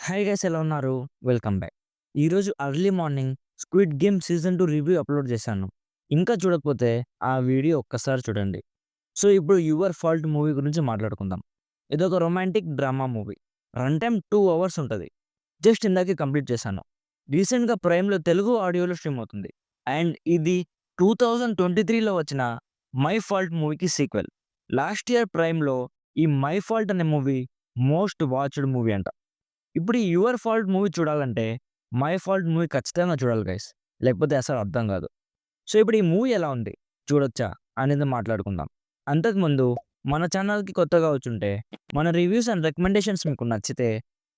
Hi guys, ఎలా ఉన్నారు? Welcome back. ఈరోజు early morning 'squid game' season 2 review upload చేశాను. ఇంకా చూడకపోతే ఆ వీడియో ఒక్కసారి చూడండి. సో ఇప్పుడు 'యువర్ ఫాల్ట్' మూవీ గురించి మాట్లాడుకుందాం. ఇదొక romantic drama movie. Run time 2 hours ఉంటది. జస్ట్ ఇందాకే కంప్లీట్ చేశాను. రీసెంట్‌గా ప్రైమ్‌లో తెలుగు ఆడియోలో స్ట్రీమ్ అవుతుంది. అండ్ ఇది 2023లో వచ్చిన 'మై ఫాల్ట్' మూవీకి సీక్వెల్. లాస్ట్ ఇయర్ ప్రైమ్‌లో ఈ 'మై ఫాల్ట్' అనే మూవీ మోస్ట్ వాచ్డ్ మూవీ అంట. ఇప్పుడు ఈ 'యువర్ ఫాల్ట్' మూవీ చూడాలంటే 'మై ఫాల్ట్' మూవీ ఖచ్చితంగా చూడాలి గైస్. లేకపోతే అసలు అర్థం కాదు. సో ఇప్పుడు ఈ మూవీ ఎలా ఉంది? చూడొచ్చా? అనేది మాట్లాడుకుందాం. అంతకుముందు మన ఛానల్‌కి కొత్తగా వచ్చుంటే మన రివ్యూస్ అండ్ రికమెండేషన్స్ మీకు నచ్చితే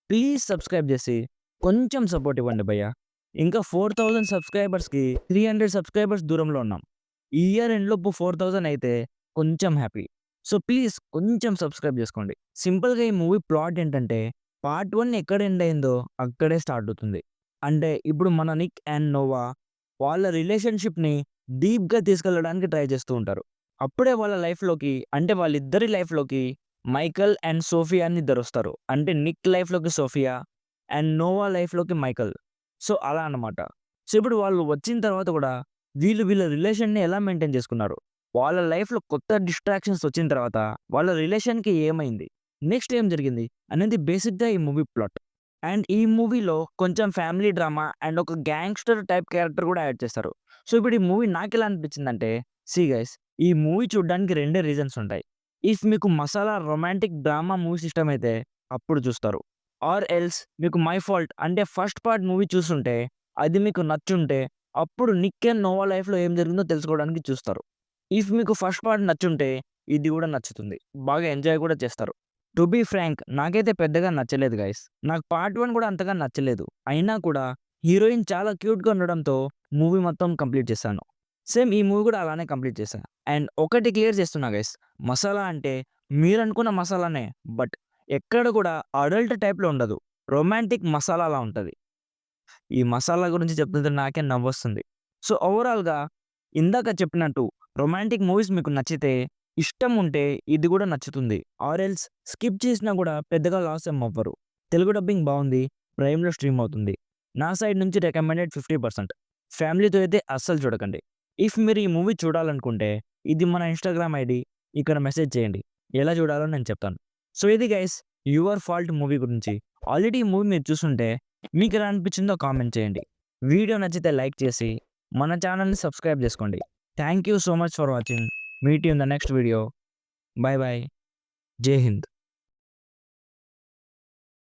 ప్లీజ్ సబ్స్క్రైబ్ చేసి కొంచెం సపోర్ట్ ఇవ్వండి భయ్యా. ఇంకా 4000 సబ్స్క్రైబర్స్‌కి 300 సబ్స్క్రైబర్స్ దూరంలో ఉన్నాం. ఈ ఇయర్ ఎండ్ లోపు 4000 అయితే కొంచెం హ్యాపీ. సో ప్లీజ్ కొంచెం సబ్స్క్రైబ్ చేసుకోండి. సింపుల్‌గా ఈ మూవీ ప్లాట్ ఏంటంటే పార్ట్ 1 ఎక్కడ ఎండ్ అయిందో అక్కడే స్టార్ట్ అవుతుంది. అంటే ఇప్పుడు మన నిక్ అండ్ నోవా వాళ్ళ రిలేషన్‌షిప్‌ని డీప్‌గా తీసుకెళ్ళడానికి ట్రై చేస్తూ ఉంటారు. అప్పుడే వాళ్ళ లైఫ్‌లోకి అంటే వాళ్ళిద్దరి లైఫ్‌లోకి మైకల్ అండ్ సోఫియా అని ఇద్దరొస్తారు. అంటే నిక్ లైఫ్‌లోకి సోఫియా అండ్ నోవా లైఫ్‌లోకి మైకల్. సో అలా అన్నమాట. సో ఇప్పుడు వాళ్ళు వచ్చిన తర్వాత కూడా వీళ్ళ రిలేషన్‌ని ఎలా మెయింటైన్ చేసుకున్నారు? వాళ్ళ లైఫ్‌లో కొత్త డిస్ట్రాక్షన్స్ వచ్చిన తర్వాత వాళ్ళ రిలేషన్‌కి ఏమైంది? నెక్స్ట్ ఏం జరిగింది? అనేది బేసిక్‌గా ఈ మూవీ ప్లాట్. అండ్ ఈ మూవీలో కొంచెం ఫ్యామిలీ డ్రామా అండ్ ఒక గ్యాంగ్‌స్టర్ టైప్ క్యారెక్టర్ కూడా యాడ్ చేస్తారు. సో ఇప్పుడు ఈ మూవీ నాకెలా అనిపించిందంటే, సీ గైస్, ఈ మూవీ చూడ్డానికి రెండే రీజన్స్ ఉంటాయి. ఇఫ్ మీకు మసాలా రొమాంటిక్ డ్రామా మూవీస్ ఇష్టమైతే అప్పుడు చూస్తారు. ఆర్ ఎల్స్ మీకు 'మై ఫాల్ట్' అంటే ఫస్ట్ పార్ట్ మూవీ చూసుంటే, అది మీకు నచ్చుంటే అప్పుడు నిక్ అండ్ నోవా లైఫ్‌లో ఏం జరిగిందో తెలుసుకోవడానికి చూస్తారు. ఇఫ్ మీకు ఫస్ట్ పార్ట్ నచ్చుంటే ఇది కూడా నచ్చుతుంది. బాగా ఎంజాయ్ కూడా చేస్తారు. టు బీ ఫ్రాంక్, నాకైతే పెద్దగా నచ్చలేదు గైస్. నాకు పార్ట్ 1 కూడా అంతగా నచ్చలేదు. అయినా కూడా హీరోయిన్ చాలా క్యూట్‌గా ఉండడంతో మూవీ మొత్తం కంప్లీట్ చేశాను. సేమ్ ఈ మూవీ కూడా అలానే కంప్లీట్ చేశా. అండ్ ఒకటి క్లియర్ చేస్తున్నా గైస్. మసాలా అంటే మీరనుకున్న మసాలానే. బట్ ఎక్కడ కూడా అడల్ట్ టైప్‌లో ఉండదు. రొమాంటిక్ మసాలాలా ఉంటది. ఈ మసాలా గురించి చెప్తుంటే నాకే నవ్వొస్తుంది. సో ఓవరాల్‌గా ఇందాక చెప్పినట్టు రొమాంటిక్ మూవీస్ మీకు నచ్చితే, ఇష్టం ఉంటే ఇది కూడా నచ్చుతుంది. ఆర్ ఎల్స్ స్కిప్ చేసినా కూడా పెద్దగా లాస్ ఏం అవ్వరు. తెలుగు డబ్బింగ్ బావుంది. ప్రైమ్‌లో స్ట్రీమ్ అవుతుంది. నా సైడ్ నుంచి రికమెండెడ్ 50%. ఫ్యామిలీతో అయితే అస్సలు చూడకండి. ఇఫ్ మీరు ఈ మూవీ చూడాలనుకుంటే ఇది మన ఇన్‌స్టాగ్రామ్ ఐడీ. ఇక్కడ మెసేజ్ చేయండి. ఎలా చూడాలో నేను చెప్తాను. సో ఇది గైస్ 'యువర్ ఫాల్ట్' మూవీ గురించి. ఆల్రెడీ ఈ మూవీ మీరు చూసుంటే మీకెలా అనిపించిందో కామెంట్ చేయండి. వీడియో నచ్చితే లైక్ చేసి మన ఛానల్‌ని సబ్స్క్రైబ్ చేసుకోండి. Thank you so much for watching. Meet you in the next video. By by. జై హింద్.